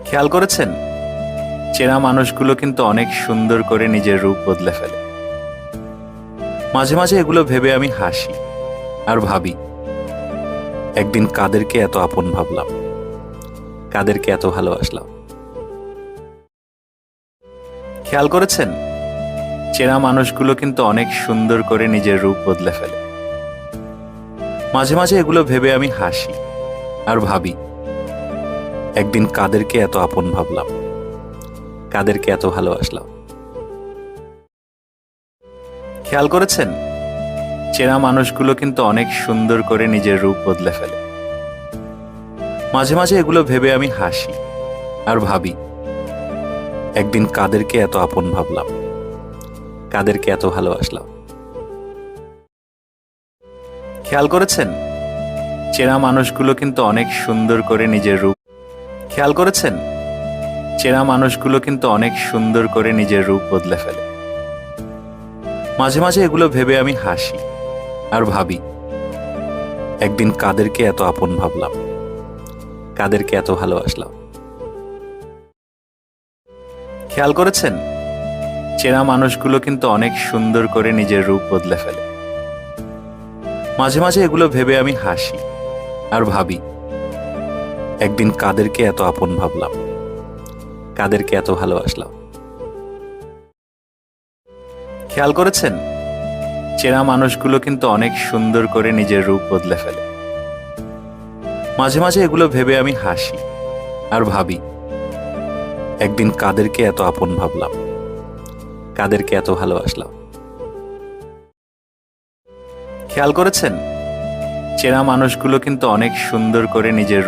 খেয়াল করেছেন, চেনা মানুষগুলো কিন্তু অনেক সুন্দর করে নিজের রূপ বদলে ফেলে। মাঝে মাঝে এগুলো ভেবে আমি হাসি আর ভাবি, একদিন কাদেরকে এত আপন ভাবলাম, কাদেরকে এত ভালোবাসলাম। খেয়াল করেছেন, চেনা মানুষগুলো কিন্তু অনেক সুন্দর করে নিজের রূপ বদলে ফেলে। মাঝে মাঝে এগুলো ভেবে আমি হাসি আর ভাবি, একদিন কাদেরকে এত আপন ভাবলাম, কাদেরকে এত ভালোবাসলাম। খেয়াল করেছেন, চেনা মানুষগুলো কিন্তু অনেক সুন্দর করে নিজের রূপ বদলে ফেলে। মাঝে মাঝে এগুলো ভেবে আমি হাসি আর ভাবি, একদিন কাদেরকে এত আপন ভাবলাম, কাদেরকে এত ভালোবাসলাম। খেয়াল করেছেন, চেনা মানুষগুলো কিন্তু অনেক সুন্দর করে নিজের রূপ খেয়াল করেছেন, চেনা মানুষগুলো কিন্তু অনেক সুন্দর করে নিজের রূপ বদলে ফেলে। মাঝে মাঝে এগুলো ভেবে আমি হাসি আর ভাবি, একদিন কাদেরকে এত আপন ভাবলাম, কাদেরকে এত ভালোবাসলাম। খেয়াল করেছেন, চেনা মানুষগুলো কিন্তু অনেক সুন্দর করে নিজের রূপ বদলে ফেলে। মাঝে মাঝে এগুলো ভেবে আমি হাসি আর ভাবি, একদিন কাদেরকে এত আপন ভাবলাম, কাদেরকে এত ভালোবাসলাম। খেয়াল করেছেন, চেনা মানুষগুলো কিন্তু অনেক সুন্দর করে নিজের রূপ বদলে ফেলে। মাঝে মাঝে এগুলো ভেবে আমি হাসি আর ভাবি, একদিন কাদেরকে এত আপন ভাবলাম, কাদেরকে এত ভালোবাসলাম। খেয়াল করেছেন, চেনা মানুষগুলো কিন্তু অনেক সুন্দর করে নিজের রূপ